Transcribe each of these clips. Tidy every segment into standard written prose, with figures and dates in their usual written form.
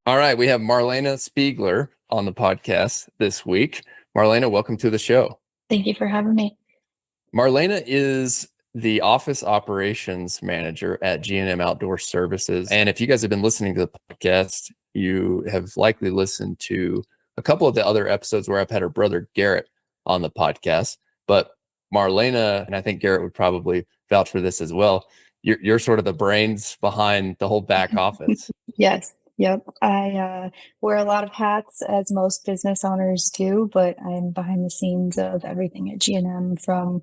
All right, we have Marlena Spiegeler on the podcast this week. Marlena, welcome to the show. Thank you for having me. Marlena is the office operations manager at G&M Outdoor Services. And if you guys have been listening to the podcast, you have likely listened to a couple of the other episodes where I've had her brother Garrett on the podcast. But Marlena, and I think Garrett would probably vouch for this as well, you're sort of the brains behind the whole back office. Yes. Yep. I wear a lot of hats, as most business owners do, but I'm behind the scenes of everything at G&M, from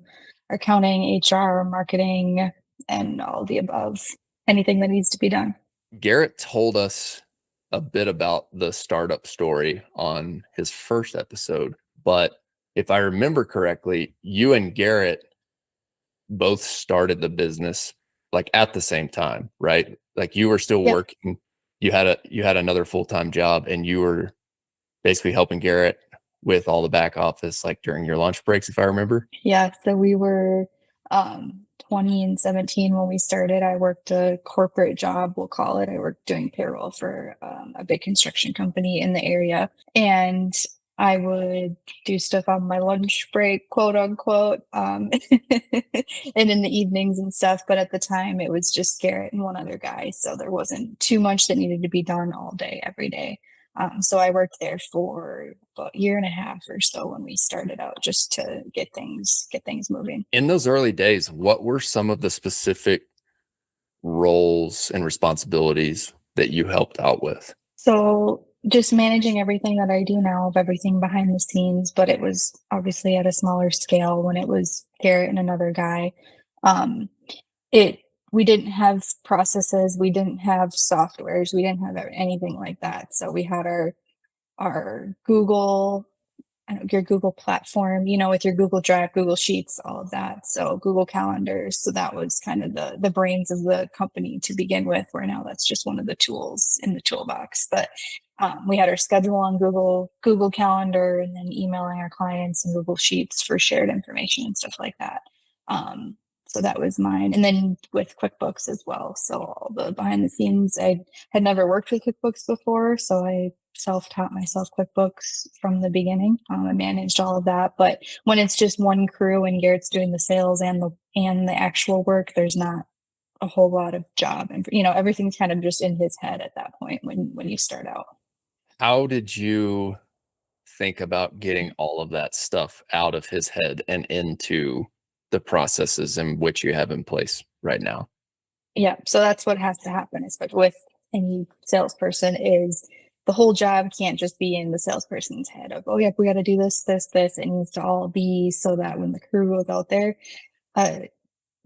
accounting, HR, marketing, and all the above. Anything that needs to be done. Garrett told us a bit about the startup story on his first episode, but if I remember correctly, you and Garrett both started the business like at the same time, right? Like you were still working. You had another full-time job, and you were basically helping Garrett with all the back office, like during your lunch breaks, if I remember. Yeah. So we were 20 and 17 when we started. I worked a corporate job, we'll call it. I worked doing payroll for a big construction company in the area, and I would do stuff on my lunch break, quote unquote, and in the evenings and stuff. But at the time, it was just Garrett and one other guy. So there wasn't too much that needed to be done all day, every day. So I worked there for about a year and a half or so when we started out, just to get things moving. In those early days, what were some of the specific roles and responsibilities that you helped out with? So just managing everything that I do now, of everything behind the scenes, but it was obviously at a smaller scale when it was Garrett and another guy. We didn't have processes, we didn't have softwares, we didn't have anything like that. So we had our Google, your Google platform, with your Google Drive, Google Sheets, all of that. So Google Calendars. So that was kind of the brains of the company to begin with, where now that's just one of the tools in the toolbox. But we had our schedule on Google Calendar, and then emailing our clients in Google Sheets for shared information and stuff like that. So that was mine. And then with QuickBooks as well. So all the behind the scenes, I had never worked with QuickBooks before. So I self-taught myself QuickBooks from the beginning. I managed all of that. But when it's just one crew and Garrett's doing the sales and the actual work, there's not a whole lot of job. And, everything's kind of just in his head at that point when you start out. How did you think about getting all of that stuff out of his head and into the processes in which you have in place right now? Yeah. So that's what has to happen, especially with any salesperson, is the whole job can't just be in the salesperson's head of, oh yeah, we got to do this. It needs to all be so that when the crew goes out there,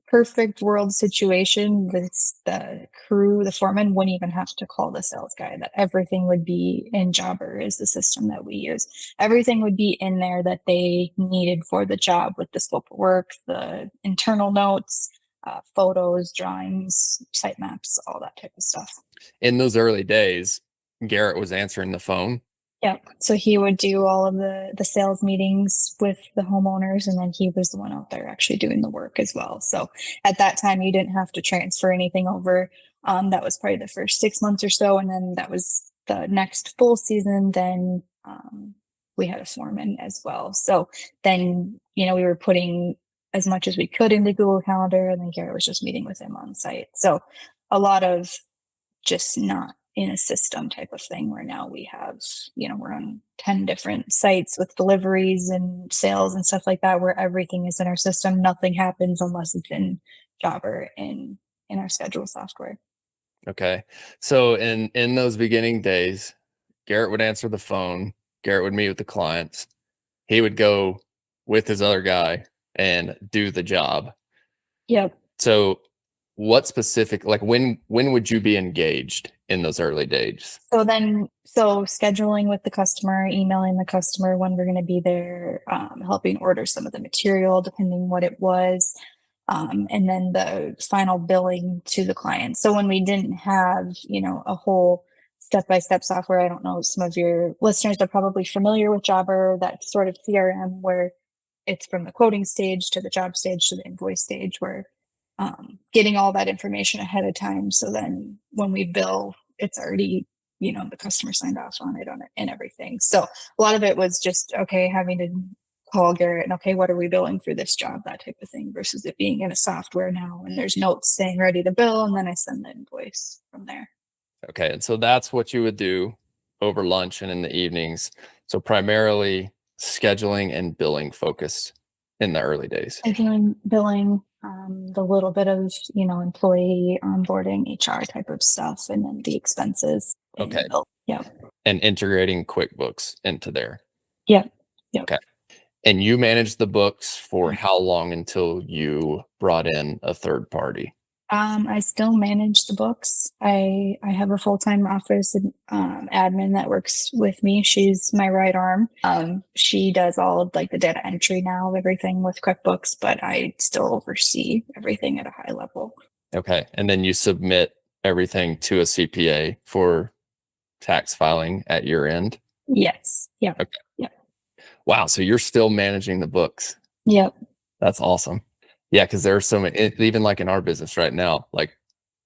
perfect world situation, the crew, the foreman wouldn't even have to call the sales guy. That everything would be in Jobber, is the system that we use. Everything would be in there that they needed for the job, with the scope of work, the internal notes, photos, drawings, site maps, all that type of stuff. In those early days, Garrett was answering the phone. Yeah. So he would do all of the sales meetings with the homeowners, and then he was the one out there actually doing the work as well. So at that time, you didn't have to transfer anything over. That was probably the first 6 months or so. And then that was the next full season. Then we had a foreman as well. So then, we were putting as much as we could into Google Calendar, and then Garrett was just meeting with him on site. So a lot of just not in a system type of thing, where now we have, we're on 10 different sites with deliveries and sales and stuff like that, where everything is in our system. Nothing happens unless it's in Jobber in our schedule software. Okay. So in those beginning days, Garrett would answer the phone. Garrett would meet with the clients. He would go with his other guy and do the job. Yep. So what specific, like when would you be engaged in those early days? So scheduling with the customer, emailing the customer when we're going to be there, helping order some of the material, depending what it was. And then the final billing to the client. So when we didn't have, a whole step-by-step software, I don't know, some of your listeners are probably familiar with Jobber, that sort of CRM where it's from the quoting stage to the job stage to the invoice stage, where getting all that information ahead of time. So then when we bill, it's already the customer signed off on it and everything. So a lot of it was just, okay, having to call Garrett and, okay, what are we billing for this job, that type of thing, versus it being in a software now and there's notes saying ready to bill, and then I send the invoice from there. Okay. And so that's what you would do over lunch and in the evenings. So primarily scheduling and billing focused in the early days. Scheduling, billing, the little bit of, employee onboarding, HR type of stuff, and then the expenses. Okay. Yeah. And integrating QuickBooks into there. Yeah. Okay. And you managed the books for how long until you brought in a third party? I still manage the books. I have a full-time office admin that works with me. She's my right arm. She does all of like the data entry now, everything with QuickBooks, but I still oversee everything at a high level. Okay. And then you submit everything to a CPA for tax filing at your end? Yes. Yeah. Okay. Yeah. Wow. So you're still managing the books. Yep. That's awesome. Yeah. Cause there are so many, even like in our business right now, like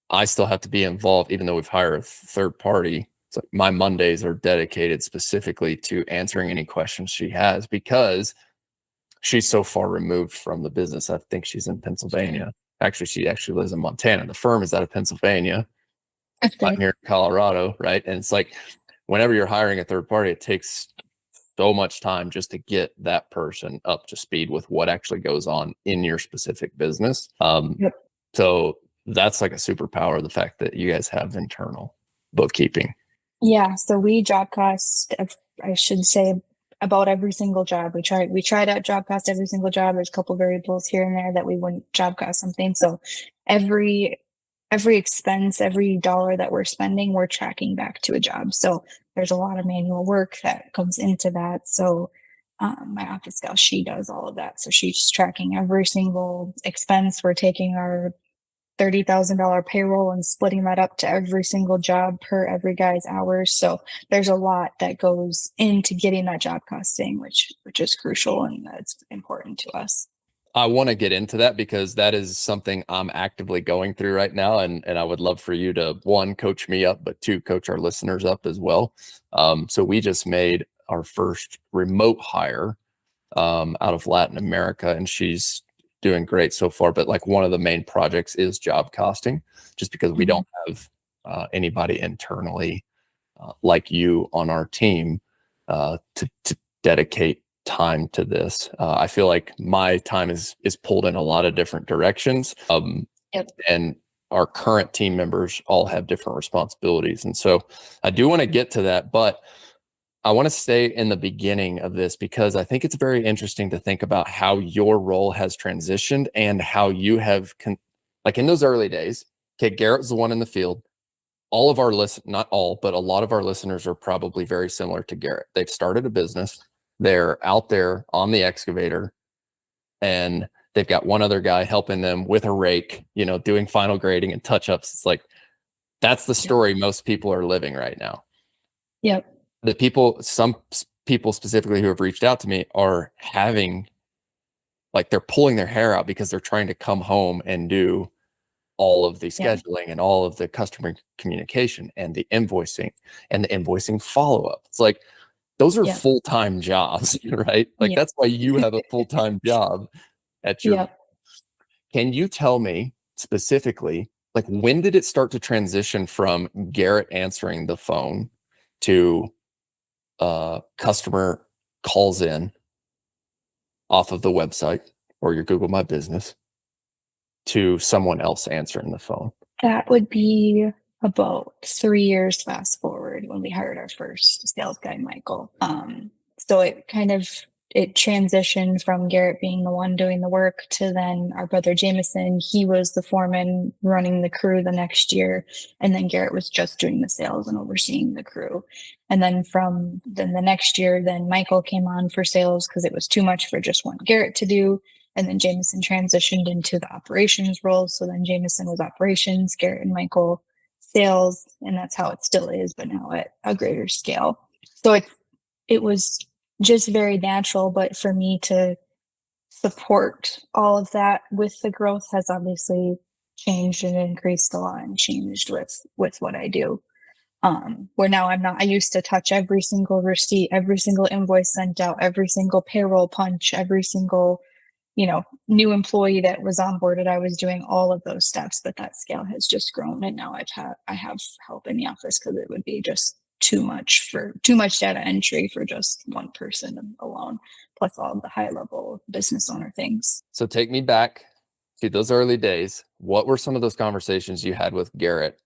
I still have to be involved, even though we've hired a third party. So my Mondays are dedicated specifically to answering any questions she has because she's so far removed from the business. I think she's in Pennsylvania. Actually, she actually lives in Montana. The firm is out of Pennsylvania. I'm here in Colorado, right? And it's like whenever you're hiring a third party, it takes so much time just to get that person up to speed with what actually goes on in your specific business. Yep. So that's like a superpower, the fact that you guys have internal bookkeeping. Yeah. So we job cost, I should say, about every single job. We try to job cost every single job. There's a couple variables here and there that we wouldn't job cost something. So every expense, every dollar that we're spending, we're tracking back to a job. So there's a lot of manual work that comes into that. So my office gal, she does all of that. So she's tracking every single expense. We're taking our $30,000 payroll and splitting that up to every single job per every guy's hours. So there's a lot that goes into getting that job costing, which is crucial and that's important to us. I want to get into that because that is something I'm actively going through right now. And I would love for you to, one, coach me up, but two, coach our listeners up as well. So we just made our first remote hire out of Latin America, and she's doing great so far. But like one of the main projects is job costing, just because we don't have anybody internally like you on our team to dedicate time to this. I feel like my time is pulled in a lot of different directions. And our current team members all have different responsibilities. And so I do want to get to that, but I want to stay in the beginning of this because I think it's very interesting to think about how your role has transitioned and how you have, like in those early days, okay, Garrett was the one in the field. All of our not all, but a lot of our listeners are probably very similar to Garrett. They've started a business. They're out there on the excavator and they've got one other guy helping them with a rake, doing final grading and touch ups. It's like, that's the story most people are living right now. Yep. Some people specifically who have reached out to me are having, like, they're pulling their hair out because they're trying to come home and do all of the scheduling and all of the customer communication and the invoicing follow-up. It's like, those are full-time jobs, right? Like that's why you have a full-time job at your, Can you tell me specifically, like, when did it start to transition from Garrett answering the phone to customer calls in off of the website or your Google My Business to someone else answering the phone? That would be about 3 years fast forward when we hired our first sales guy, Michael. So it transitioned from Garrett being the one doing the work to then our brother Jameson. He was the foreman running the crew the next year. And then Garrett was just doing the sales and overseeing the crew. And then the next year, then Michael came on for sales because it was too much for just one Garrett to do. And then Jameson transitioned into the operations role. So then Jameson was operations, Garrett and Michael sales, and that's how it still is, but now at a greater scale. So it was just very natural, but for me to support all of that with the growth has obviously changed and increased a lot and changed with what I do. Where now I used to touch every single receipt, every single invoice sent out, every single payroll punch, every single, new employee that was onboarded. I was doing all of those steps, but that scale has just grown. And now I have help in the office because it would be just too much data entry for just one person alone, plus all the high level business owner things. So take me back to those early days. What were some of those conversations you had with Garrett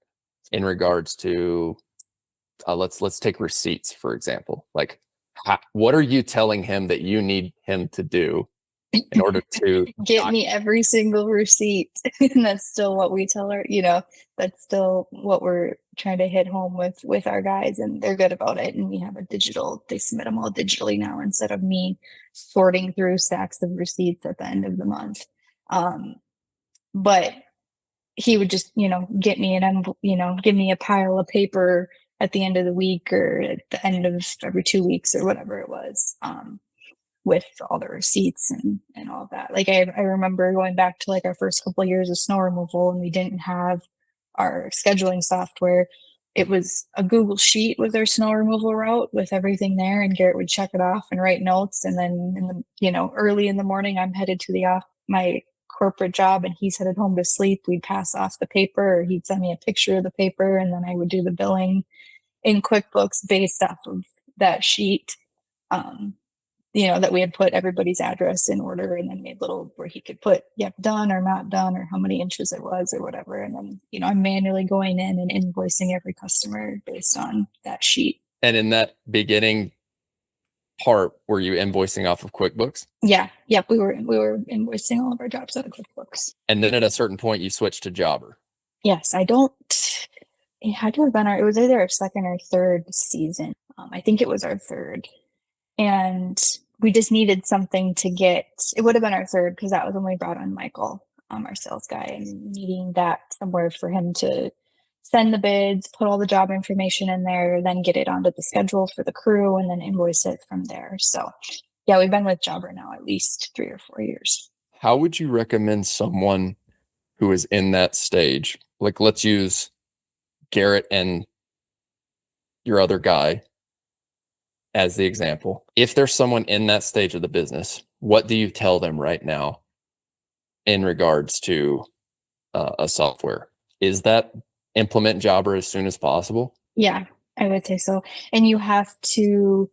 in regards to, let's take receipts, for example. Like, what are you telling him that you need him to do in order to get me every single receipt? And that's still what we tell her, that's still what we're trying to hit home with our guys, and they're good about it. And we have they submit them all digitally now instead of me sorting through stacks of receipts at the end of the month. But he would just, get me give me a pile of paper at the end of the week or at the end of every 2 weeks or whatever it was, with all the receipts and all that. Like I remember going back to like our first couple of years of snow removal, and we didn't have our scheduling software. It was a Google sheet with our snow removal route with everything there, and Garrett would check it off and write notes. And then early in the morning, I'm headed to my corporate job and he's headed home to sleep. We'd pass off the paper, or he'd send me a picture of the paper, and then I would do the billing in QuickBooks based off of that sheet. That we had put everybody's address in order, and then made little where he could put, yep, done or not done, or how many inches it was or whatever. And then, I'm manually going in and invoicing every customer based on that sheet. And in that beginning part, were you invoicing off of QuickBooks? Yeah. Yep. We were invoicing all of our jobs out of QuickBooks. And then at a certain point you switched to Jobber. Yes. It had to have been it was either our second or third season. I think it was our third. And we just needed something it would have been our third, because that was when we brought on Michael, our sales guy, and needing that somewhere for him to send the bids, put all the job information in there, then get it onto the schedule for the crew, and then invoice it from there. So yeah, we've been with Jobber now at least 3 or 4 years. How would you recommend someone who is in that stage? Like, let's use Garrett and your other guy as the example. If there's someone in that stage of the business, what do you tell them right now in regards to a software? Is that implement Jobber as soon as possible? Yeah, I would say so. And you have to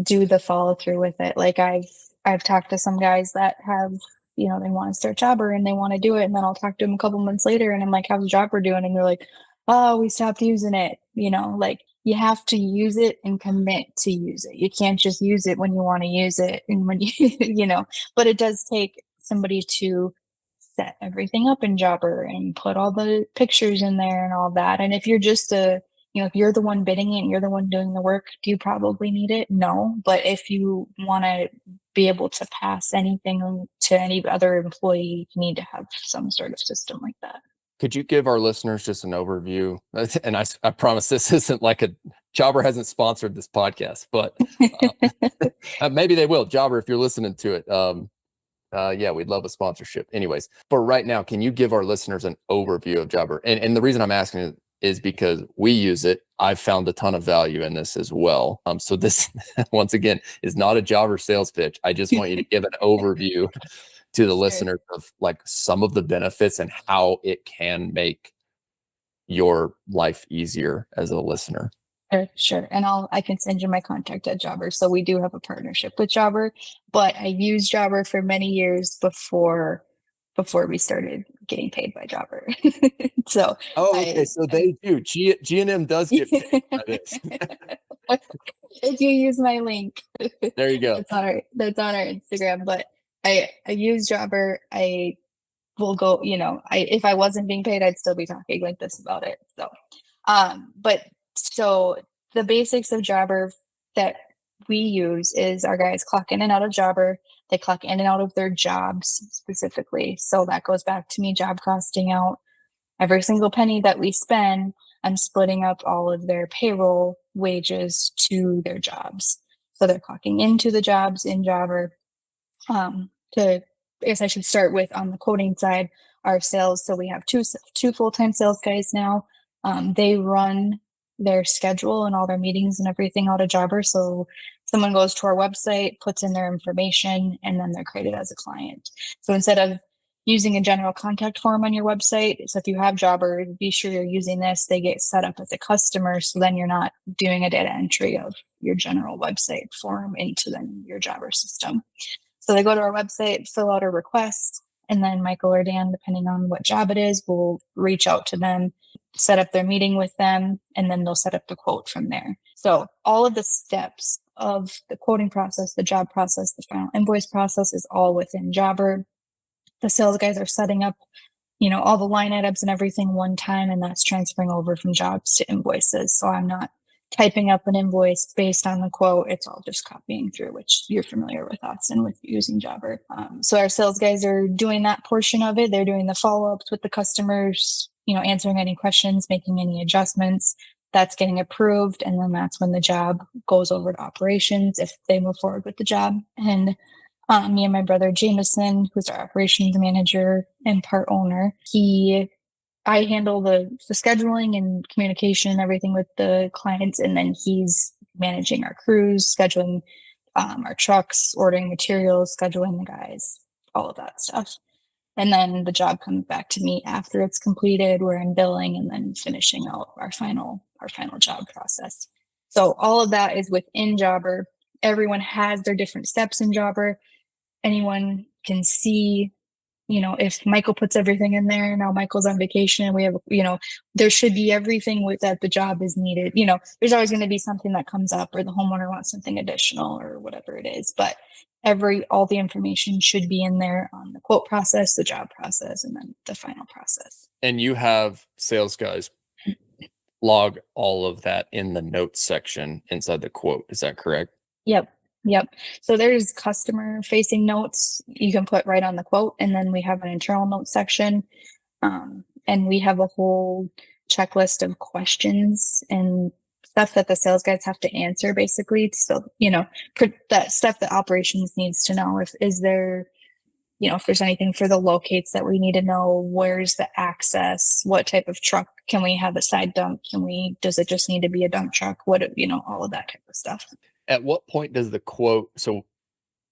do the follow through with it. Like I've talked to some guys that have, they want to start Jobber and they want to do it. And then I'll talk to them a couple months later and I'm like, how's Jobber doing? And they're like, oh, we stopped using it. Like you have to use it and commit to use it. You can't just use it when you want to use it. And when but it does take somebody to set everything up in Jobber and put all the pictures in there and all that. And if you're just if you're the one bidding it and you're the one doing the work, do you probably need it? No. But if you want to be able to pass anything to any other employee, you need to have some sort of system like that. Could you give our listeners just an overview? And I promise this isn't like Jobber hasn't sponsored this podcast, but maybe they will. Jobber, if you're listening to it, yeah, we'd love a sponsorship. Anyways, but right now, can you give our listeners an overview of Jobber? And the reason I'm asking is because we use it. I've found a ton of value in this as well. So this, once again, is not a Jobber sales pitch. I just want you to give an overview to the listeners of like some of the benefits and how it can make your life easier as a listener. Sure. And I can send you my contact at Jobber. So we do have a partnership with Jobber, but I used Jobber for many years before we started getting paid by Jobber. So okay, so they do. G&M does get paid by this. If you use my link, there you go. That's on our Instagram. But I use Jobber. I will go. If I wasn't being paid, I'd still be talking like this about it. So the basics of Jobber that we use is our guys clock in and out of Jobber. They clock in and out of their jobs specifically. So that goes back to me job costing out every single penny that we spend. I'm splitting up all of their payroll wages to their jobs. So they're clocking into the jobs in Jobber. I guess I should start with on the quoting side, our sales. So we have two full-time sales guys now. They run their schedule and all their meetings and everything out of Jobber. So someone goes to our website, puts in their information, and then they're created as a client. So instead of using a general contact form on your website, so if you have Jobber, be sure you're using this. They get set up as a customer, so then you're not doing a data entry of your general website form into then your Jobber system. So they go to our website, fill out a request, and then Michael or Dan, depending on what job it is, will reach out to them, set up their meeting with them, and then they'll set up the quote from there. So all of the steps of the quoting process, the job process, the final invoice process is all within Jobber. The sales guys are setting up, all the line items and everything one time, and that's transferring over from jobs to invoices. So I'm not typing up an invoice based on the quote. It's all just copying through, which you're familiar with us and with using Jobber. So our sales guys are doing that portion of it. They're doing the follow-ups with the customers, answering any questions, making any adjustments. That's getting approved. And then that's when the job goes over to operations if they move forward with the job. And me and my brother Jameson, who's our operations manager and part owner, I handle the scheduling and communication and everything with the clients, and then he's managing our crews, scheduling our trucks, ordering materials, scheduling the guys, all of that stuff. And then the job comes back to me after it's completed. We're in billing and then finishing out our final job process. So all of that is within Jobber. Everyone has their different steps in Jobber. Anyone can see, if Michael puts everything in there, now Michael's on vacation and we have, there should be everything that the job is needed. There's always going to be something that comes up or the homeowner wants something additional or whatever it is, but all the information should be in there on the quote process, the job process, and then the final process. And you have sales guys log all of that in the notes section inside the quote. Is that correct? Yep. So there's customer facing notes you can put right on the quote. And then we have an internal notes section. And we have a whole checklist of questions and stuff that the sales guys have to answer basically. So, that stuff that operations needs to know if there's anything for the locates that we need to know, where's the access, what type of truck, can we have a side dump? Does it just need to be a dump truck? All of that type of stuff. At what point does the quote, so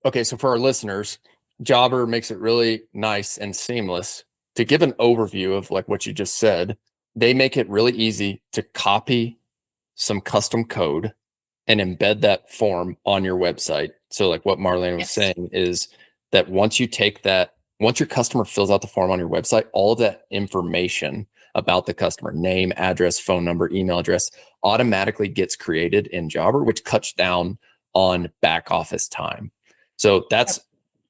for our listeners, Jobber makes it really nice and seamless. To give an overview of like what you just said, they make it really easy to copy some custom code and embed that form on your website. So like what Marlena was saying is that once your customer fills out the form on your website, all of that information about the customer, name, address, phone number, email address, automatically gets created in Jobber, which cuts down on back office time. So that's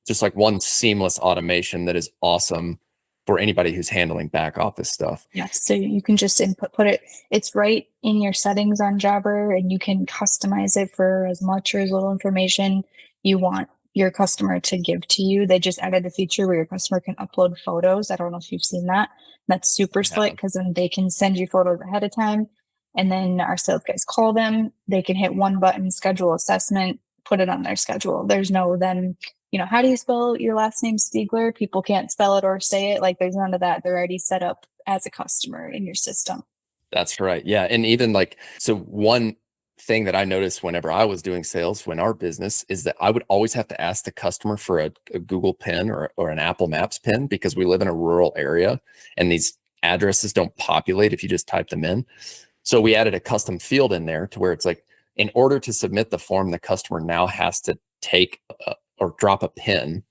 just like one seamless automation that is awesome for anybody who's handling back office stuff. Yes. So you can just put it, it's right in your settings on Jobber, and you can customize it for as much or as little information you want your customer to give to you. They just added a feature where your customer can upload photos. I don't know if you've seen that. That's super slick because then they can send you photos ahead of time. And then our sales guys call them. They can hit one button, schedule assessment, put it on their schedule. There's no then, how do you spell your last name, Spiegeler? People can't spell it or say it. Like there's none of that. They're already set up as a customer in your system. That's right. Yeah. And even so one thing that I noticed whenever I was doing sales in our business is that I would always have to ask the customer for a Google pin or an Apple Maps pin because we live in a rural area and these addresses don't populate if you just type them in. So we added a custom field in there to where it's like, in order to submit the form, the customer now has to take or drop a pin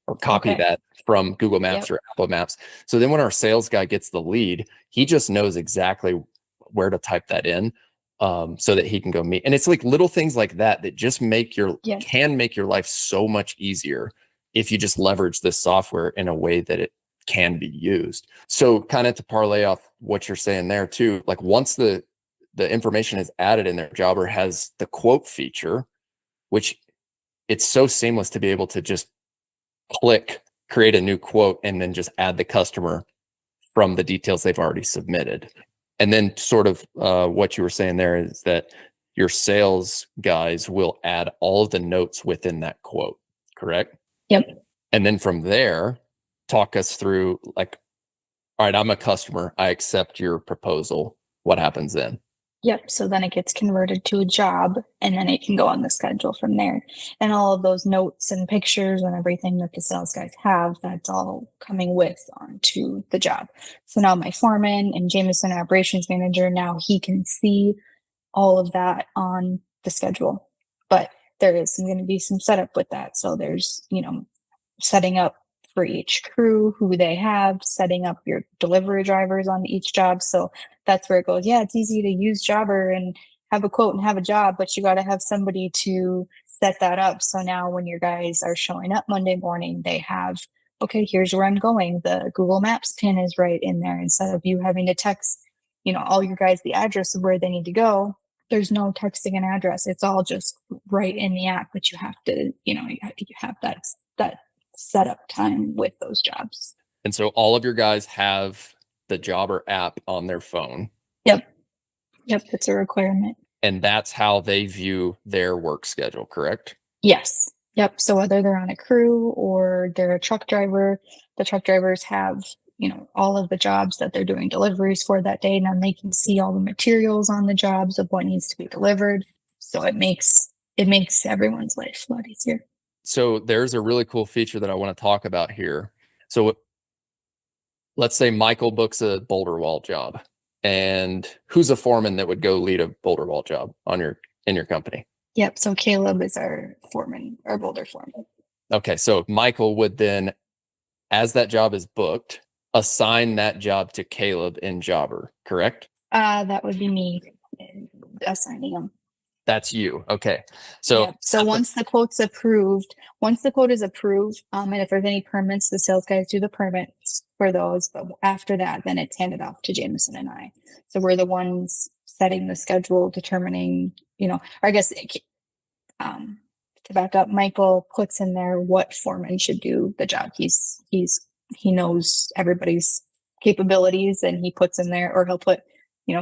or copy that from Google Maps or Apple Maps. So then when our sales guy gets the lead, he just knows exactly where to type that in. So that he can go meet. And it's like little things like that just can make your life so much easier if you just leverage this software in a way that it can be used. So kind of to parlay off what you're saying there too, like once the information is added in there, Jobber has the quote feature, which it's so seamless to be able to just click, create a new quote, and then just add the customer from the details they've already submitted. And then sort of what you were saying there is that your sales guys will add all of the notes within that quote, correct? Yep. And then from there, talk us through like, all right, I'm a customer. I accept your proposal. What happens then? Yep. So then it gets converted to a job and then it can go on the schedule from there. And all of those notes and pictures and everything that the sales guys have, that's all coming with onto the job. So now my foreman and Jameson operations manager, now he can see all of that on the schedule. But there is going to be some setup with that. So there's, setting up for each crew who they have, setting up your delivery drivers on each job. So that's where it goes. Yeah, it's easy to use Jobber and have a quote and have a job, but you got to have somebody to set that up. So now when your guys are showing up Monday morning, they have, okay, here's where I'm going. The Google Maps pin is right in there. Instead of you having to text, all your guys the address of where they need to go, there's no texting an address. It's all just right in the app, but you have to, you have that setup time with those jobs. And so all of your guys have the Jobber app on their phone. Yep. It's a requirement. And that's how they view their work schedule, correct? Yes. Yep. So whether they're on a crew or they're a truck driver, the truck drivers have, all of the jobs that they're doing deliveries for that day. And then they can see all the materials on the jobs of what needs to be delivered. So it makes everyone's life a lot easier. So there's a really cool feature that I want to talk about here. So let's say Michael books a boulder wall job, and who's a foreman that would go lead a boulder wall job in your company? Yep. So Caleb is our foreman, our boulder foreman. Okay. So Michael would then, as that job is booked, assign that job to Caleb in Jobber, correct? That would be me assigning them. That's you. Okay. So, yep. So once the quote is approved, and if there's any permits, the sales guys do the permits for those. But after that, then it's handed off to Jameson and I. So we're the ones setting the schedule, determining, or I guess to back up, Michael puts in there what foreman should do the job. He knows everybody's capabilities, and he puts in there, or he'll put,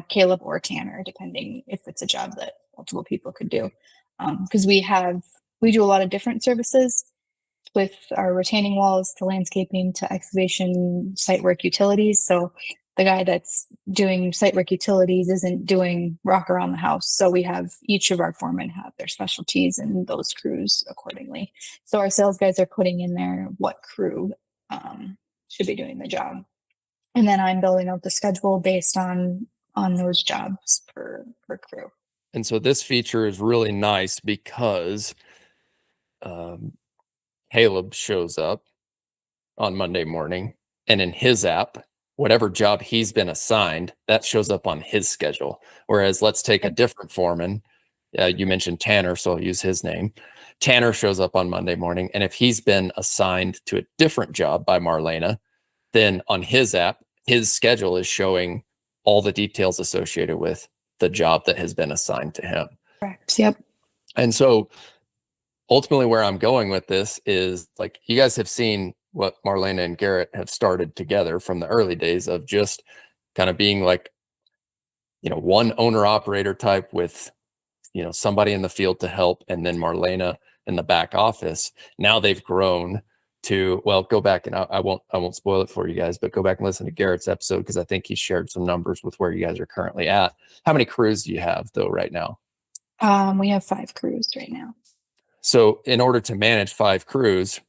Caleb or Tanner, depending if it's a job that multiple people could do. Because we do a lot of different services, with our retaining walls to landscaping to excavation, site work, utilities. So the guy that's doing site work utilities isn't doing rock around the house. So we have each of our foremen have their specialties and those crews accordingly. So our sales guys are putting in there what crew should be doing the job. And then I'm building out the schedule based on those jobs per crew. And so this feature is really nice because Caleb shows up on Monday morning, and in his app, whatever job he's been assigned, that shows up on his schedule. Whereas let's take a different foreman. You mentioned Tanner, so I'll use his name. Tanner shows up on Monday morning, and if he's been assigned to a different job by Marlena, then on his app, his schedule is showing all the details associated with the job that has been assigned to him. Correct. Yep. And so ultimately where I'm going with this is, like, you guys have seen what Marlena and Garrett have started together from the early days of just kind of being like, one owner operator type with, somebody in the field to help, and then Marlena in the back office. Now they've grown to, well, go back and I won't spoil it for you guys, but go back and listen to Garrett's episode, because I think he shared some numbers with where you guys are currently at. How many crews do you have though right now? We have 5 crews right now. So in order to manage 5 crews,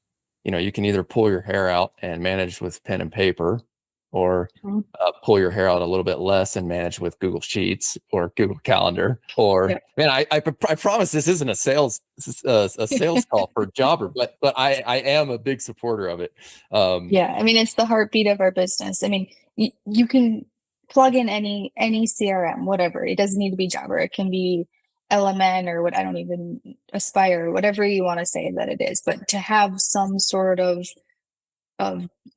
you can either pull your hair out and manage with pen and paper, or pull your hair out a little bit less and manage with Google Sheets or Google Calendar. Or man, I promise this isn't a sales call for Jobber, but I am a big supporter of it. Yeah, I mean, it's the heartbeat of our business. I mean, you can plug in any CRM, whatever. It doesn't need to be Jobber. It can be LMN or what, I don't even Aspire, whatever you want to say that it is. But to have some sort of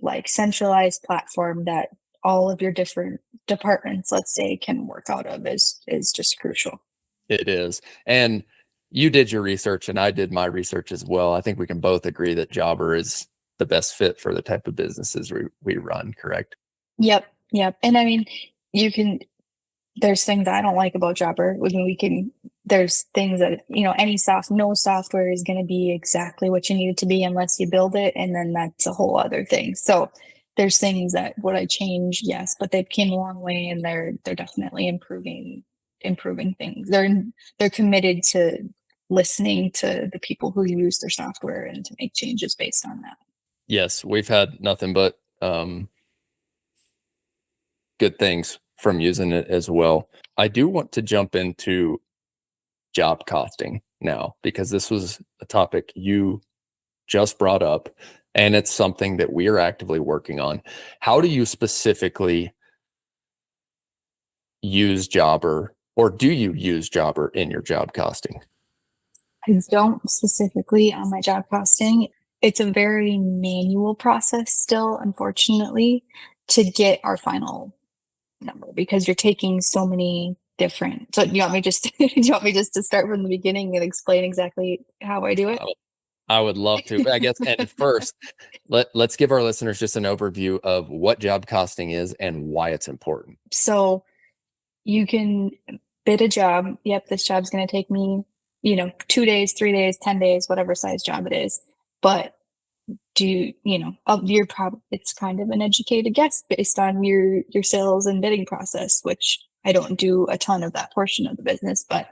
like centralized platform that all of your different departments, let's say, can work out of is just crucial. It is. And you did your research and I did my research as well. I think we can both agree that Jobber is the best fit for the type of businesses we run, correct? Yep. And I mean, there's things I don't like about Jobber. There's things that, no software is going to be exactly what you need it to be unless you build it. And then that's a whole other thing. So there's things that would I change? Yes, but they've came a long way and they're definitely improving improving things. They're committed to listening to the people who use their software and to make changes based on that. Yes, we've had nothing but good things from using it as well. I do want to jump into job costing now, because this was a topic you just brought up, and it's something that we are actively working on. How do you specifically use Jobber, or do you use Jobber in your job costing? I don't specifically on my job costing. It's a very manual process still, unfortunately, to get our final number, because you're taking so many different. So do you want me just to start from the beginning and explain exactly how I do it? I would love to, I guess. And first, let's give our listeners just an overview of what job costing is and why it's important. So you can bid a job. Yep, this job's going to take me, 2 days, 3 days, 10 days, whatever size job it is. But it's kind of an educated guess based on your sales and bidding process, which I don't do a ton of that portion of the business, but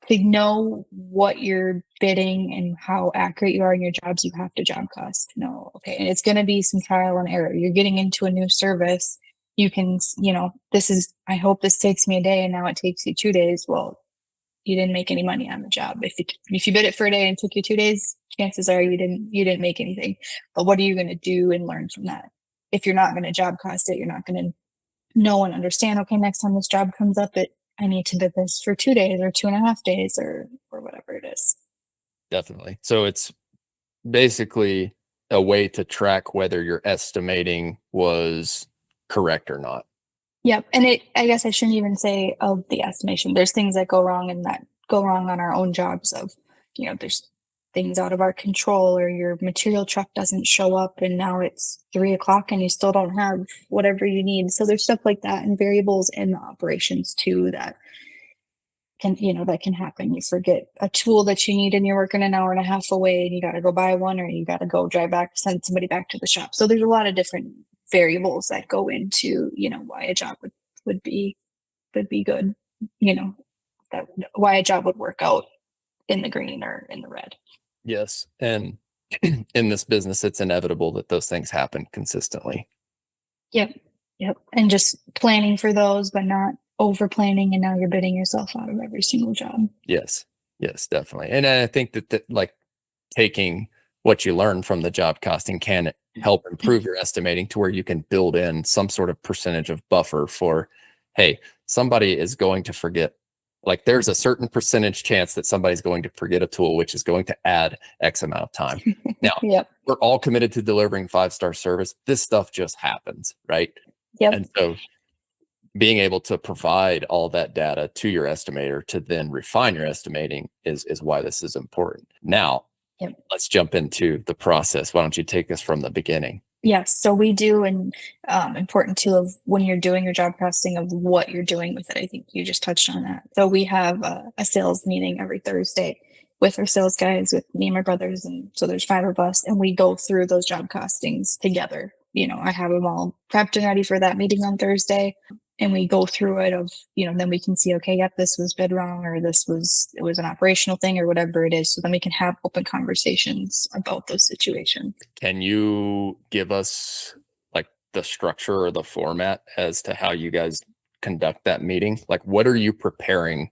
to know what you're bidding and how accurate you are in your jobs, you have to job cost. No, okay. And it's going to be some trial and error. You're getting into a new service. You can, I hope this takes me a day and now it takes you 2 days. Well, you didn't make any money on the job. If you bid it for a day and it took you 2 days, chances are you didn't make anything. But what are you going to do and learn from that? If you're not going to job cost it, you're not going to know and understand, okay, next time this job comes up, I need to bid this for 2 days or 2.5 days or whatever it is. Definitely. So it's basically a way to track whether your estimating was correct or not. Yep. And I guess I shouldn't even say of the estimation. There's things that go wrong and that go wrong on our own jobs of, there's things out of our control, or your material truck doesn't show up and now it's 3:00 and you still don't have whatever you need. So there's stuff like that and variables in the operations too that can happen. You forget a tool that you need and you're working an hour and a half away and you got to go buy one, or you got to go drive back, send somebody back to the shop. So there's a lot of different variables that go into, why a job would be good, that why a job would work out in the green or in the red. Yes. And in this business, it's inevitable that those things happen consistently. Yep. And just planning for those, but not over planning. And now you're bidding yourself out of every single job. Yes, definitely. And I think that like taking what you learn from the job costing can help improve your estimating to where you can build in some sort of percentage of buffer for, hey, somebody is going to forget. Like there's a certain percentage chance that somebody's going to forget a tool, which is going to add X amount of time. Now, Yep. We're all committed to delivering 5-star service. This stuff just happens, right? Yep. And so being able to provide all that data to your estimator to then refine your estimating is why this is important. Now, Yep. Let's jump into the process. Why don't you take us from the beginning? Yes. So we do, and important too, of when you're doing your job costing of what you're doing with it. I think you just touched on that. So we have a sales meeting every Thursday with our sales guys, with me and my brothers. And so there's 5 of us, and we go through those job costings together. I have them all prepped and ready for that meeting on Thursday. And we go through it of, then we can see, okay, yep, this was bid wrong, or it was an operational thing, or whatever it is. So then we can have open conversations about those situations. Can you give us like the structure or the format as to how you guys conduct that meeting? Like, what are you preparing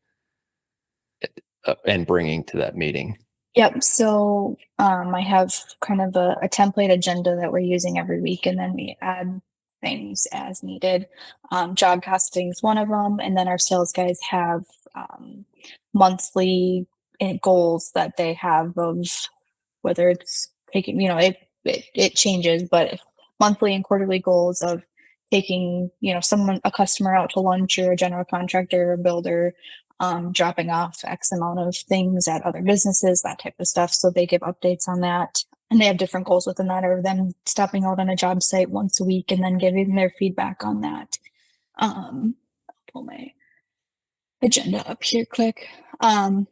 and bringing to that meeting? Yep. So I have kind of a template agenda that we're using every week, and then we add things as needed. Job costing is one of them, and then our sales guys have monthly goals that they have of whether it's taking, it changes, but monthly and quarterly goals of taking, a customer out to lunch, or a general contractor or builder, dropping off X amount of things at other businesses, that type of stuff. So they give updates on that. And they have different goals within that, or them stopping out on a job site once a week and then giving their feedback on that. I'll pull my agenda up here quick. You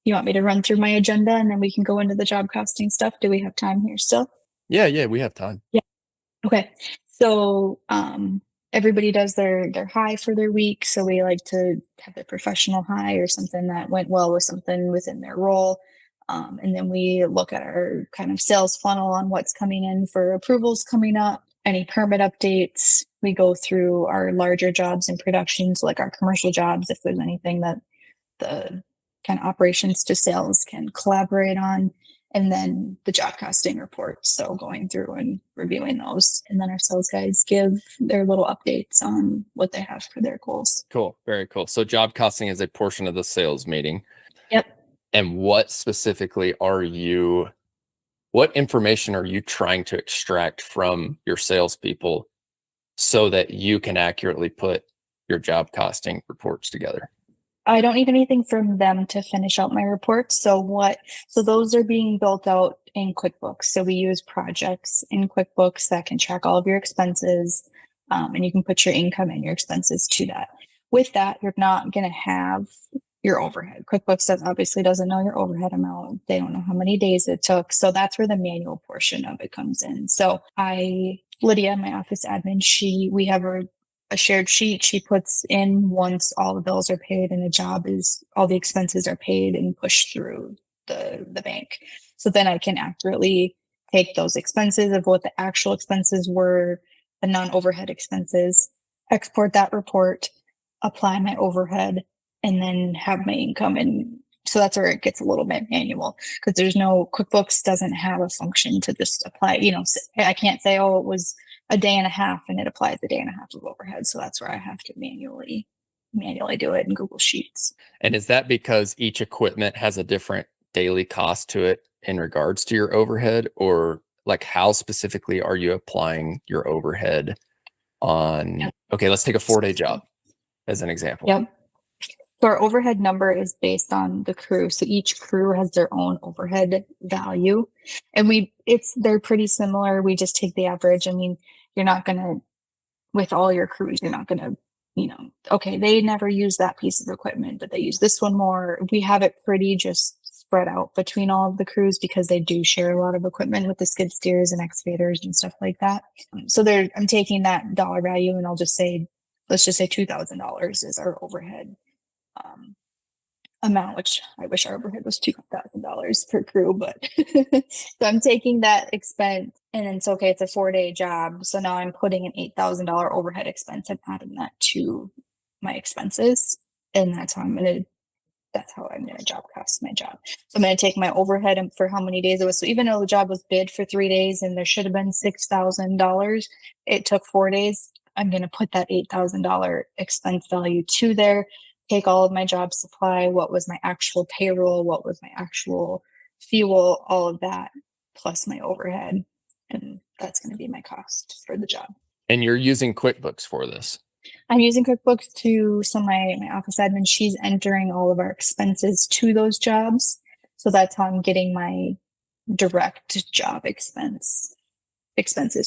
want me to run through my agenda and then we can go into the job costing stuff? Do we have time here still? Yeah, we have time. Yeah. Okay. So everybody does their high for their week. So we like to have their professional high or something that went well with something within their role. And then we look at our kind of sales funnel on what's coming in for approvals coming up, any permit updates. We go through our larger jobs in production, so like our commercial jobs, if there's anything that the kind of operations to sales can collaborate on, and then the job costing reports. So going through and reviewing those, and then our sales guys give their little updates on what they have for their goals. Cool. Very cool. So job costing is a portion of the sales meeting. Yep. And what specifically what information are you trying to extract from your salespeople so that you can accurately put your job costing reports together? I don't need anything from them to finish out my reports. So those are being built out in QuickBooks. So we use projects in QuickBooks that can track all of your expenses, and you can put your income and your expenses to that. With that, you're not going to have your overhead. QuickBooks obviously doesn't know your overhead amount. They don't know how many days it took. So that's where the manual portion of it comes in. So Lydia, my office admin, we have a shared sheet she puts in once all the bills are paid and all the expenses are paid and pushed through the bank. So then I can accurately take those expenses of what the actual expenses were, the non-overhead expenses, export that report, apply my overhead, and then have my income. And so that's where it gets a little bit manual, because QuickBooks doesn't have a function to just apply. I can't say, oh, it was a day and a half and it applies a day and a half of overhead. So that's where I have to manually do it in Google Sheets. And is that because each equipment has a different daily cost to it in regards to your overhead, or like how specifically are you applying your overhead on? Yep. Okay, let's take a 4-day job as an example. Yep. So our overhead number is based on the crew. So each crew has their own overhead value, and they're pretty similar. We just take the average. I mean, you're not going to, with all your crews, you're not going to, okay, they never use that piece of equipment, but they use this one more. We have it pretty just spread out between all of the crews because they do share a lot of equipment with the skid steers and excavators and stuff like that. So I'm taking that dollar value and let's just say $2,000 is our overhead amount, which I wish our overhead was $2,000 per crew, but so I'm taking that expense, and then it's okay. It's a 4-day job. So now I'm putting an $8,000 overhead expense and adding that to my expenses. And that's how I'm going to job cost my job. So I'm going to take my overhead and for how many days it was. So even though the job was bid for 3 days and there should have been $6,000, it took 4 days. I'm going to put that $8,000 expense value to there. Take all of my job supply, what was my actual payroll, what was my actual fuel, all of that, plus my overhead. And that's going to be my cost for the job. And you're using QuickBooks for this? I'm using QuickBooks so my office admin, she's entering all of our expenses to those jobs. So that's how I'm getting my direct job expenses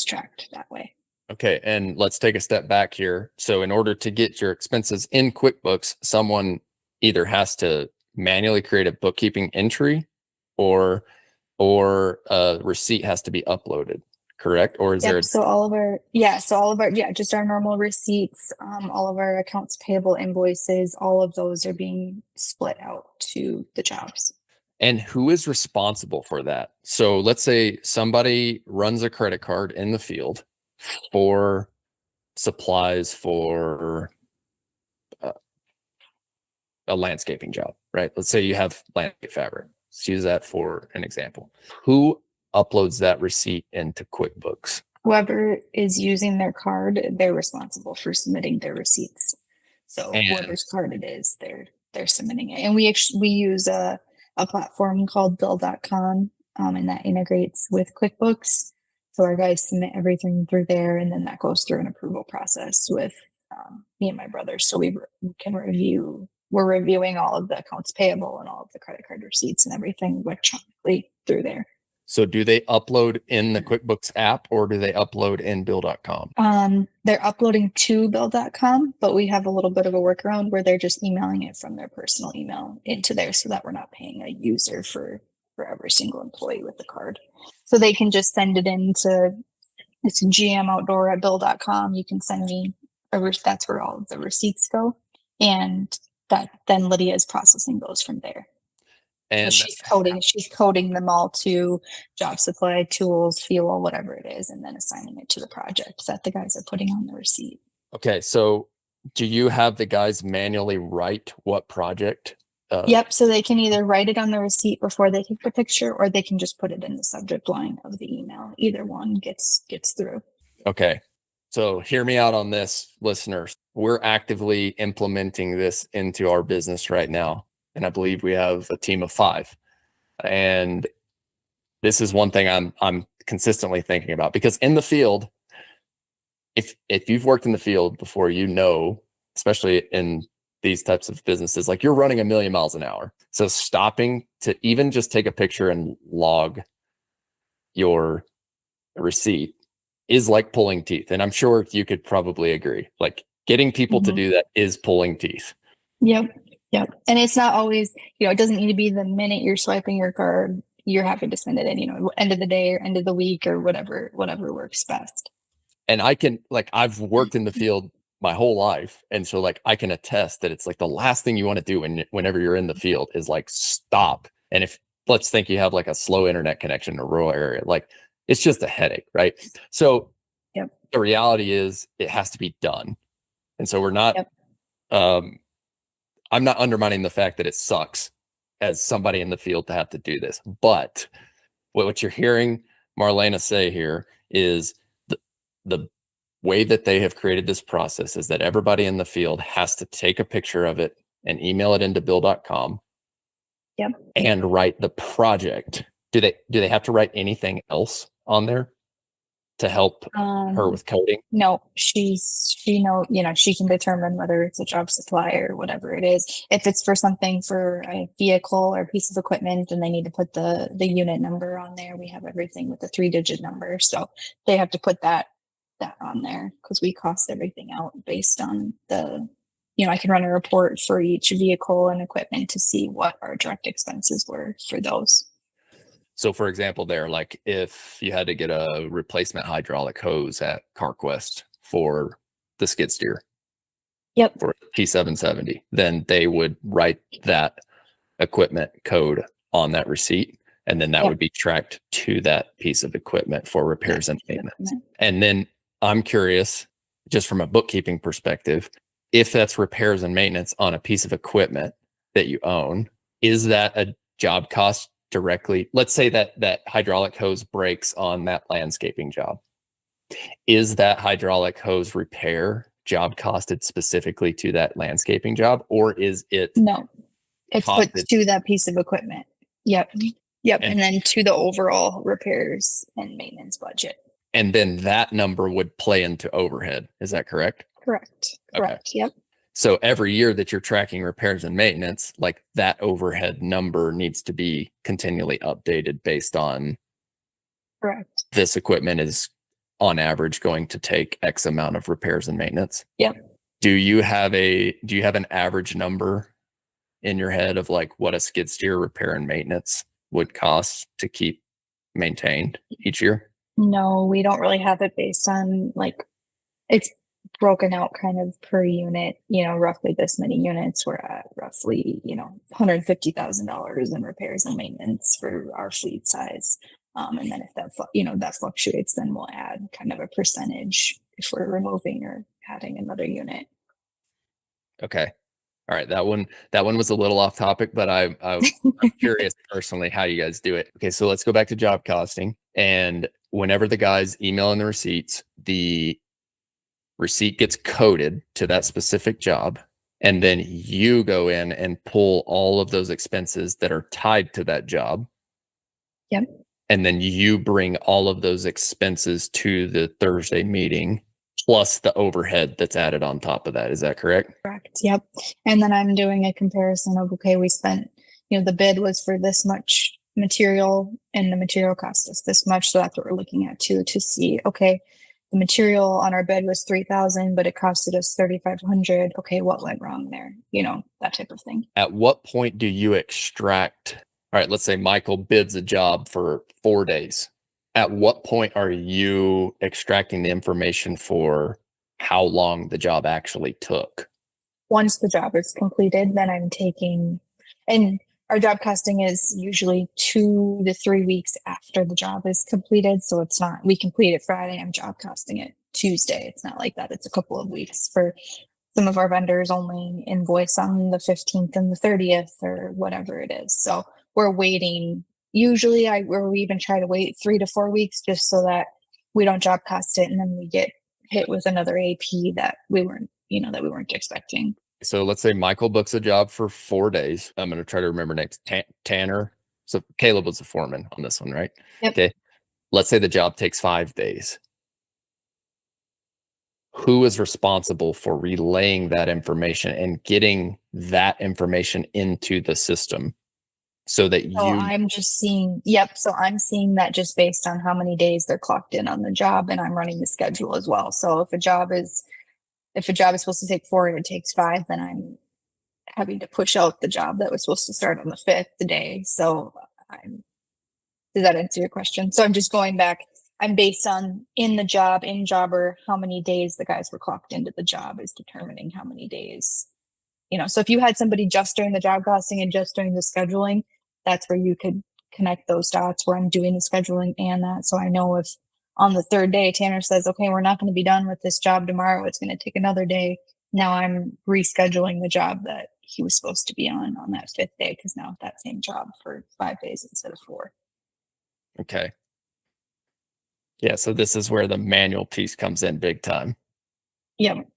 tracked that way. Okay, and let's take a step back here. So in order to get your expenses in QuickBooks, someone either has to manually create a bookkeeping entry or a receipt has to be uploaded, correct? Or is there? So all of our just our normal receipts, all of our accounts payable invoices, all of those are being split out to the jobs. And who is responsible for that? So let's say somebody runs a credit card in the field for supplies for a landscaping job, right? Let's say you have landscape fabric. Let's use that for an example. Who uploads that receipt into QuickBooks? Whoever is using their card, they're responsible for submitting their receipts. So whoever's card it is, they're submitting it. And we use a platform called bill.com, and that integrates with QuickBooks. So our guys submit everything through there, and then that goes through an approval process with me and my brother. So we can we're reviewing all of the accounts payable and all of the credit card receipts and everything electronically through there. So do they upload in the QuickBooks app or do they upload in bill.com? They're uploading to bill.com, but we have a little bit of a workaround where they're just emailing it from their personal email into there so that we're not paying a user for every single employee with the card. So they can just send it into, it's G&M Outdoor at bill.com. You can send me that's where all of the receipts go. And then Lydia is processing those from there. And so she's coding them all to job supply, tools, fuel, whatever it is, and then assigning it to the project that the guys are putting on the receipt. okay, so do you have the guys manually write what project? Yep. So they can either write it on the receipt before they take the picture, or they can just put it in the subject line of the email. Either one gets through. Okay. So hear me out on this, listeners. We're actively implementing this into our business right now. And I believe we have a team of 5. And this is one thing I'm consistently thinking about, because in the field, if you've worked in the field before, you know, especially in these types of businesses, like you're running 1,000,000 miles an hour. So stopping to even just take a picture and log your receipt is like pulling teeth. And I'm sure you could probably agree, like getting people to do that is pulling teeth. Yep. And it's not always, it doesn't need to be the minute you're swiping your card, you're happy to send it in, end of the day or end of the week or whatever works best. And I've worked in the field my whole life. And so I can attest that it's like the last thing you want to do whenever you're in the field is like stop. And if let's think you have like a slow internet connection in a rural area, like it's just a headache, right? So the reality is it has to be done. And so we're not, I'm not undermining the fact that it sucks as somebody in the field to have to do this. But what you're hearing Marlena say here is the way that they have created this process is that everybody in the field has to take a picture of it and email it into bill.com and write the project. Do they have to write anything else on there to help her with coding? No, she can determine whether it's a job supply or whatever it is. If it's for something for a vehicle or a piece of equipment and they need to put the unit number on there, we have everything with the 3-digit number. So they have to put that on there because we cost everything out based on I can run a report for each vehicle and equipment to see what our direct expenses were for those. So for example, like if you had to get a replacement hydraulic hose at CarQuest for the skid steer, for P770, then they would write that equipment code on that receipt. And then that would be tracked to that piece of equipment for repairs and maintenance. And then I'm curious, just from a bookkeeping perspective, if that's repairs and maintenance on a piece of equipment that you own, is that a job cost directly? Let's say that hydraulic hose breaks on that landscaping job. Is that hydraulic hose repair job costed specifically to that landscaping job, or is it? No, it's put to that piece of equipment. Yep. And then to the overall repairs and maintenance budget. And then that number would play into overhead. Is that correct? Correct. Yep. So every year that you're tracking repairs and maintenance, like that overhead number needs to be continually updated based on this equipment is on average going to take X amount of repairs and maintenance. Yep. Do you have an average number in your head of like what a skid steer repair and maintenance would cost to keep maintained each year? No, we don't really have it based on it's broken out kind of per unit, roughly this many units. We're at roughly, $150,000 in repairs and maintenance for our fleet size. And then if that fluctuates, then we'll add kind of a percentage if we're removing or adding another unit. Okay. All right. That one was a little off topic, but I'm curious personally how you guys do it. Okay. So let's go back to job costing. And whenever the guys email in the receipts, the receipt gets coded to that specific job. And then you go in and pull all of those expenses that are tied to that job. Yep. And then you bring all of those expenses to the Thursday meeting, plus the overhead that's added on top of that. Is that correct? Correct. Yep. And then I'm doing a comparison of, okay, we spent, the bid was for this much material and the material cost us this much. So that's what we're looking at too, to see, okay, the material on our bid was $3,000, but it costed us $3,500. Okay, what went wrong there? That type of thing. At what point do you extract? All right, let's say Michael bids a job for 4 days. At what point are you extracting the information for how long the job actually took. Once the job is completed, then I'm taking, and our job costing is usually 2 to 3 weeks after the job is completed. So it's not, we complete it Friday, I'm job costing it Tuesday. It's not like that. It's a couple of weeks. For some of our vendors only invoice on the 15th and the 30th or whatever it is. So we're waiting. Usually we even try to wait 3 to 4 weeks just so that we don't job cost it and then we get hit with another AP that we weren't expecting. So let's say Michael books a job for 4 days. I'm going to try to remember names. Tanner. So Caleb was the foreman on this one, right? Yep. Okay. Let's say the job takes 5 days. Who is responsible for relaying that information and getting that information into the system so that So I'm just seeing, so I'm seeing that just based on how many days they're clocked in on the job, and I'm running the schedule as well. So if a job is supposed to take 4 and it takes 5, then I'm having to push out the job that was supposed to start on the 5th day. So does that answer your question? So I'm just going back. I'm based on in Jobber, how many days the guys were clocked into the job is determining how many days, so if you had somebody just doing the job costing and just doing the scheduling, that's where you could connect those dots where I'm doing the scheduling and that. So I know if on the 3rd day, Tanner says, okay, we're not going to be done with this job tomorrow. It's going to take another day. Now I'm rescheduling the job that he was supposed to be on that 5th day, because now that same job for 5 days instead of 4. Okay. Yeah. So this is where the manual piece comes in big time. Yep.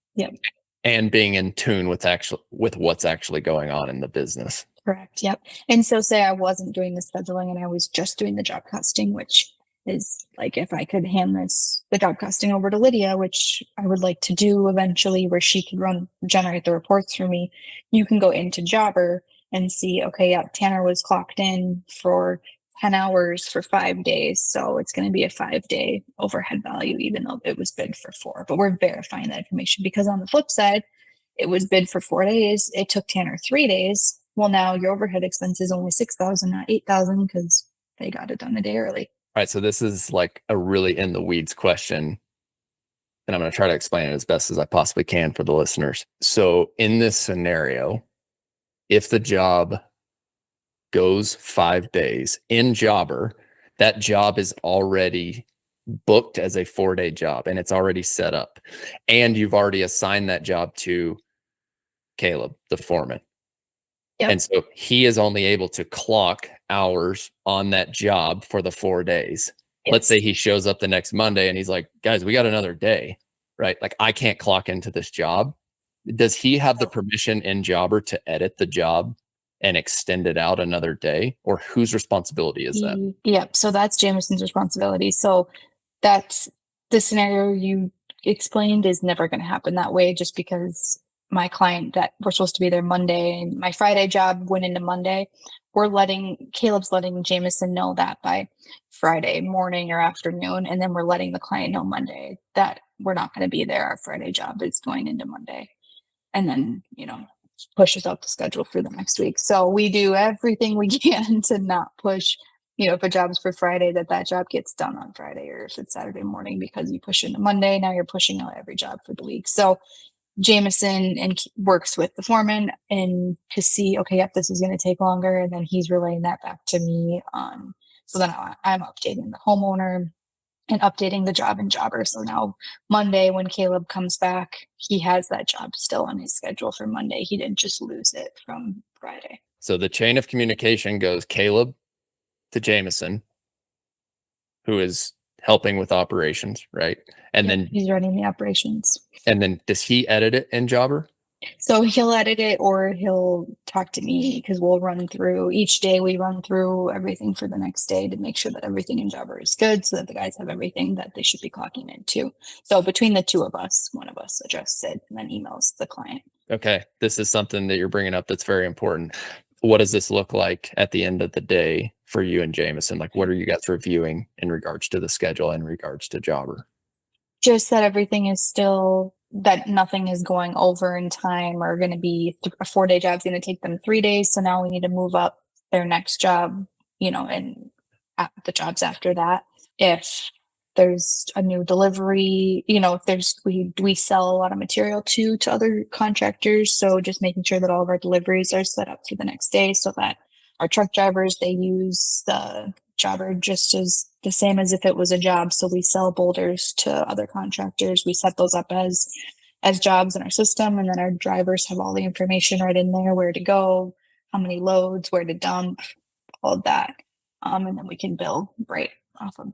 And being in tune with what's actually going on in the business. Correct. Yep. And so say I wasn't doing the scheduling and I was just doing the job costing, which is like, if I could hand the job costing over to Lydia, which I would like to do eventually, where she could generate the reports for me, you can go into Jobber and see, okay, yeah, Tanner was clocked in for 10 hours for 5 days. So it's going to be a 5-day overhead value, even though it was bid for 4. But we're verifying that information, because on the flip side, it was bid for 4 days. It took Tanner 3 days. Well, now your overhead expense is only $6,000, not $8,000, because they got it done a day early. All right. So this is like a really in the weeds question, and I'm going to try to explain it as best as I possibly can for the listeners. So in this scenario, if the job goes 5 days in Jobber, that job is already booked as a 4-day job and it's already set up. And you've already assigned that job to Caleb, the foreman. Yep. And so he is only able to clock hours on that job for the 4 days. Yes. Let's say he shows up the next Monday and he's like, guys, we got another day, right? Like, I can't clock into this job. Does he have the permission in Jobber to edit the job and extend it out another day, or whose responsibility is that? Yep. So that's Jameson's responsibility. So that's the scenario you explained is never going to happen that way, just because my client that we're supposed to be there Monday and my Friday job went into Monday. Caleb's letting Jameson know that by Friday morning or afternoon. And then we're letting the client know Monday that we're not going to be there. Our Friday job is going into Monday. And then, pushes out the schedule for the next week. So we do everything we can to not push, if a job's for Friday, that job gets done on Friday, or if it's Saturday morning because you push into Monday, now you're pushing out every job for the week. So Jameson works with the foreman and to see, okay, yep, this is going to take longer. And then he's relaying that back to me. So then I'm updating the homeowner and updating the job in Jobber. So now Monday, when Caleb comes back, he has that job still on his schedule for Monday. He didn't just lose it from Friday. So the chain of communication goes Caleb to Jameson, who is helping with operations, right? And then he's running the operations. And then does he edit it in Jobber? So he'll edit it, or he'll talk to me, because we'll run through each day. We run through everything for the next day to make sure that everything in Jobber is good, so that the guys have everything that they should be clocking into. So between the two of us, one of us adjusts it and then emails the client. Okay. This is something that you're bringing up that's very important. What does this look like at the end of the day for you and Jameson? Like, what are you guys reviewing in regards to the schedule, in regards to Jobber? Just that everything is still, that nothing is going over in time, or going to be a 4-day job is going to take them 3 days. So now we need to move up their next job, and the jobs after that. If there's a new delivery, if we sell a lot of material to other contractors. So just making sure that all of our deliveries are set up for the next day so that our truck drivers, they use the jobber just as the same as if it was a job. So we sell boulders to other contractors. We set those up as jobs in our system, and then our drivers have all the information right in there, where to go, how many loads, where to dump, all of that. And then we can bill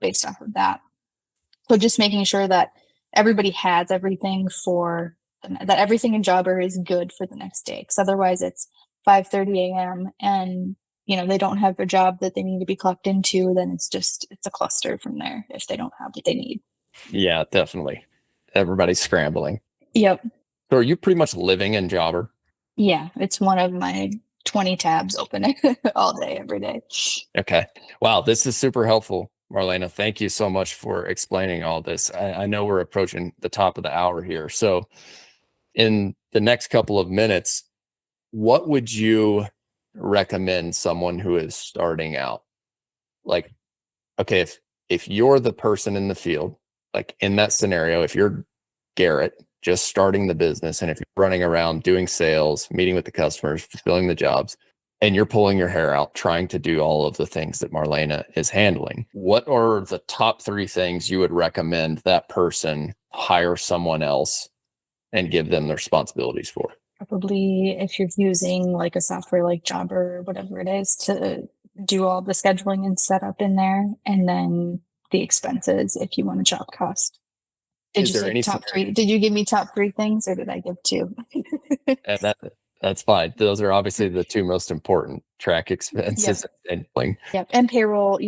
based off of that. So just making sure that everybody has everything that everything in jobber is good for the next day. Because otherwise it's 5:30 a.m. and they don't have a job that they need to be clocked into, then it's a cluster from there if they don't have what they need. Yeah, definitely. Everybody's scrambling. Yep. So are you pretty much living in jobber? Yeah, it's one of my 20 tabs open all day, every day. Okay. Wow, this is super helpful, Marlena. Thank you so much for explaining all this. I know we're approaching the top of the hour here. So in the next couple of minutes, what would you recommend someone who is starting out? Like, okay, if you're the person in the field, like in that scenario, if you're Garrett just starting the business, and if you're running around doing sales, meeting with the customers, fulfilling the jobs, and you're pulling your hair out trying to do all of the things that Marlena is handling, what are the top 3 things you would recommend that person hire someone else and give them the responsibilities for? Probably if you're using like a software like Jobber or whatever it is, to do all the scheduling and setup in there, and then the expenses if you want a job cost. Did you say top 3? Did you give me top 3 things, or did I give 2? And that's fine. Those are obviously the 2 most important: track expenses and billing. Yep. And payroll,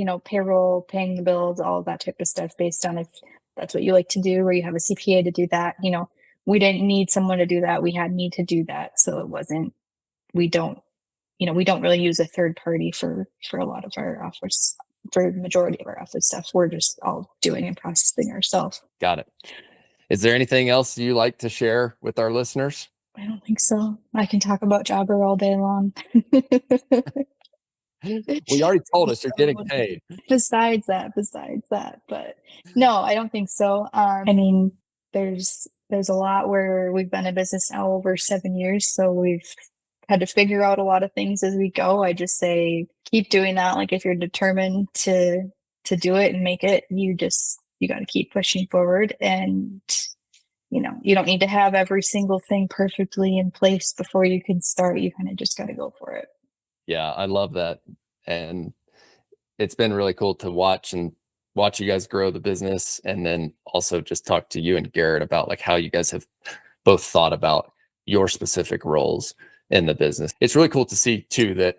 paying the bills, all that type of stuff, based on if that's what you like to do, or you have a CPA to do that. We didn't need someone to do that. We had me to do that. So we don't really use a third party for a lot of our office, for the majority of our office stuff. We're just all doing and processing ourselves. Got it. Is there anything else you like to share with our listeners? I don't think so. I can talk about Jobber all day long. Well, you already told us you're getting paid. Besides that, but no, I don't think so. I mean, there's a lot where we've been in business now over 7 years, so we've had to figure out a lot of things as we go. I just say keep doing that. Like, if you're determined to do it and make it, you got to keep pushing forward. And you don't need to have every single thing perfectly in place before you can start. You kind of just got to go for it. Yeah, I love that. And it's been really cool to watch you guys grow the business, and then also just talk to you and Garrett about like how you guys have both thought about your specific roles in the business. It's really cool to see too that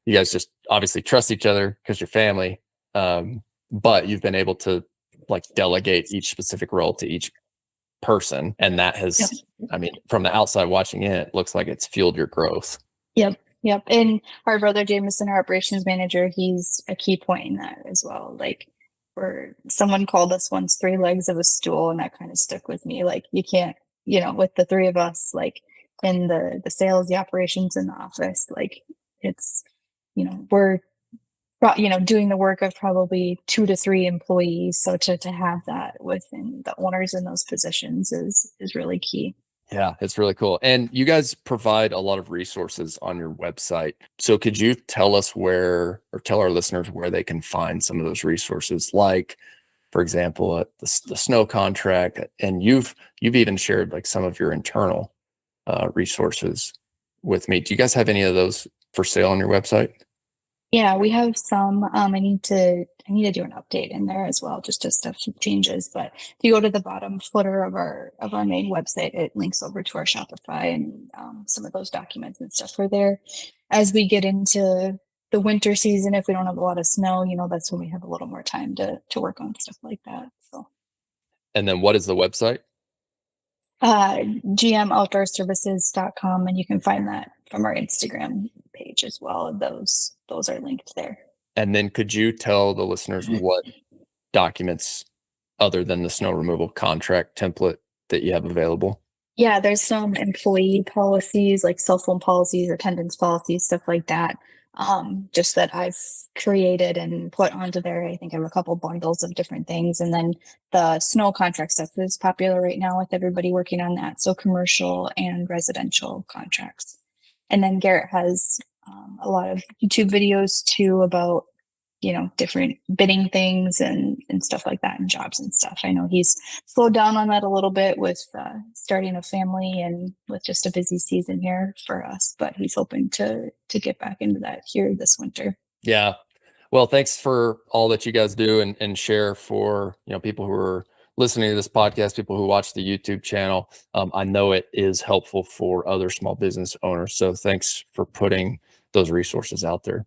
you guys just obviously trust each other because you're family, but you've been able to like delegate each specific role to each person, and that has, I mean, from the outside watching it looks like it's fueled your growth. Yep. And our brother Jameson, our operations manager, he's a key point in that as well. Like, where someone called us once 3 legs of a stool, and that kind of stuck with me. Like, you can't, with the 3 of us, like in the sales, the operations in the office, like it's, we're doing the work of probably 2 to 3 employees. So to have that within the owners in those positions is really key. Yeah, it's really cool. And you guys provide a lot of resources on your website. So could you tell us tell our listeners where they can find some of those resources? Like, for example, the snow contract, and you've even shared like some of your internal resources with me. Do you guys have any of those for sale on your website? Yeah, we have some. I need to do an update in there as well, just as stuff changes. But if you go to the bottom footer of our main website, it links over to our Shopify, and some of those documents and stuff are there. As we get into the winter season, if we don't have a lot of snow, that's when we have a little more time to work on stuff like that. So. And then what is the website? GM Outdoor Services.com, and you can find that from our Instagram page as well. Those are linked there. And then could you tell the listeners what documents other than the snow removal contract template that you have available? Yeah, there's some employee policies, like cell phone policies, attendance policies, stuff like that. just that I've created and put onto there. I think I have a couple bundles of different things. And then the snow contract stuff is popular right now with everybody working on that. So commercial and residential contracts. And then Garrett has a lot of YouTube videos too about, different bidding things and stuff like that, and jobs and stuff. I know he's slowed down on that a little bit with starting a family and with just a busy season here for us, but he's hoping to get back into that here this winter. Yeah. Well, thanks for all that you guys do and share for, people who are listening to this podcast, people who watch the YouTube channel. I know it is helpful for other small business owners. So thanks for putting those resources out there.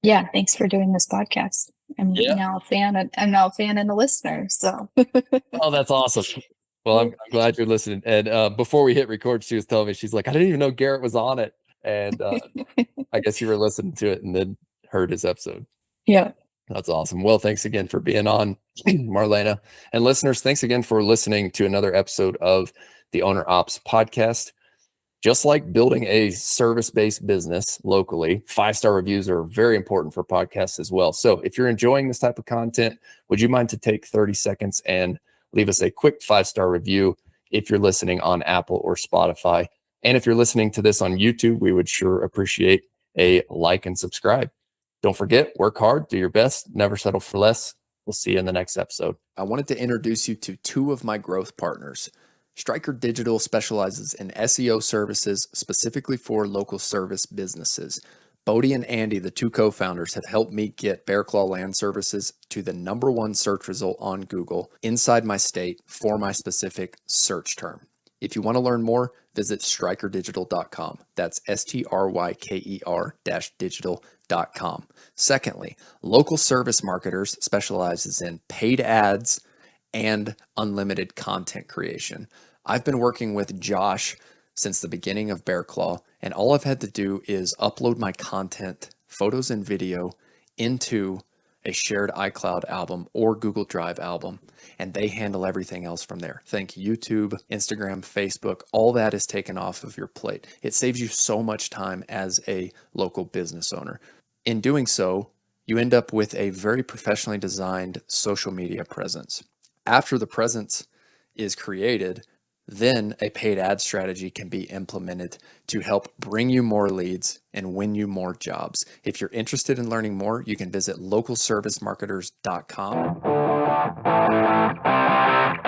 Yeah, thanks for doing this podcast. I'm now a fan and a listener. So Oh, that's awesome. Well, I'm glad you're listening. And before we hit record, she was telling me, she's like, I didn't even know Garrett was on it. And I guess you were listening to it and then heard his episode. Yeah. That's awesome. Well, thanks again for being on, Marlena. And listeners, thanks again for listening to another episode of the OWNR OPS Podcast. Just like building a service-based business locally, 5-star reviews are very important for podcasts as well. So if you're enjoying this type of content, would you mind to take 30 seconds and leave us a quick 5-star review if you're listening on Apple or Spotify? And if you're listening to this on YouTube, we would sure appreciate a like and subscribe. Don't forget, work hard, do your best, never settle for less. We'll see you in the next episode. I wanted to introduce you to 2 of my growth partners. Striker Digital specializes in SEO services specifically for local service businesses. Bodie and Andy, the 2 co-founders, have helped me get Bear Claw Land Services to the #1 search result on Google inside my state for my specific search term. If you want to learn more, visit strikerdigital.com. That's STRYKER-digital.com. Secondly, Local Service Marketers specializes in paid ads and unlimited content creation. I've been working with Josh since the beginning of Bear Claw, and all I've had to do is upload my content, photos and video, into a shared iCloud album or Google Drive album, and they handle everything else from there. Think YouTube, Instagram, Facebook, all that is taken off of your plate. It saves you so much time as a local business owner. In doing so, you end up with a very professionally designed social media presence. After the presence is created, then a paid ad strategy can be implemented to help bring you more leads and win you more jobs. If you're interested in learning more, you can visit localservicemarketers.com.